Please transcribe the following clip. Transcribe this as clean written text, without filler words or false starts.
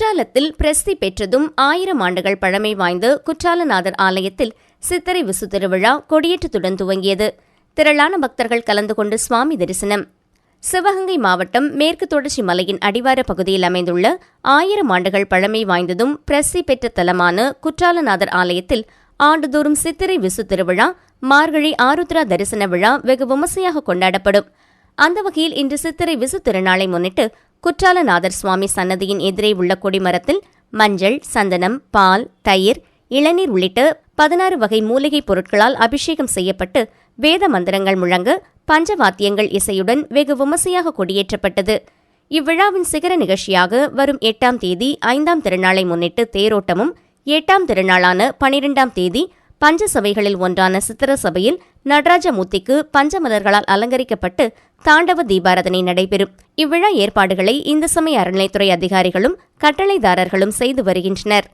குற்றாலத்தில் பிரசித்தி பெற்றதும் 1000 ஆண்டுகள் பழமை வாய்ந்த குற்றாலநாதர் ஆலயத்தில் சித்திரை விசு திருவிழா கொடியேற்றத்துடன் துவங்கியது. திரளான பக்தர்கள் கலந்து கொண்டு சுவாமி தரிசனம். சிவகங்கை மாவட்டம் மேற்கு தொடர்ச்சி மலையின் அடிவார பகுதியில் அமைந்துள்ள 1000 ஆண்டுகள் பழமை வாய்ந்ததும் பிரசித்தி பெற்ற தலமான குற்றாலநாதர் ஆலயத்தில் ஆண்டுதோறும் சித்திரை விசு திருவிழா, மார்கழி ஆருத்ரா தரிசன விழா வெகு விமர்சையாக கொண்டாடப்படும். அந்த வகையில் இன்று சித்திரை விசு திருநாளை முன்னிட்டு குற்றாலநாதர் சுவாமி சன்னதியின் எதிரே உள்ள கொடிமரத்தில் மஞ்சள், சந்தனம், பால், தயிர், இளநீர் உள்ளிட்ட 16 வகை மூலிகைப் பொருட்களால் அபிஷேகம் செய்யப்பட்டு வேத மந்திரங்கள் முழங்க பஞ்சவாத்தியங்கள் இசையுடன் வெகு விமர்சையாக கொடியேற்றப்பட்டது. இவ்விழாவின் சிகர நிகழ்ச்சியாக வரும் 8ஆம் தேதி 5ஆம் திருநாளை முன்னிட்டு தேரோட்டமும், 8ஆம் திருநாளான 12ஆம் தேதி பஞ்ச சபைகளில் ஒன்றான சித்திர சபையில் நடராஜமூர்த்திக்கு பஞ்சமலர்களால் அலங்கரிக்கப்பட்டு தாண்டவ தீபாராதனை நடைபெறும். இவ்விழா ஏற்பாடுகளை இந்து சமய அறநிலைத்துறை அதிகாரிகளும் கட்டளைதாரர்களும் செய்து வருகின்றனர்.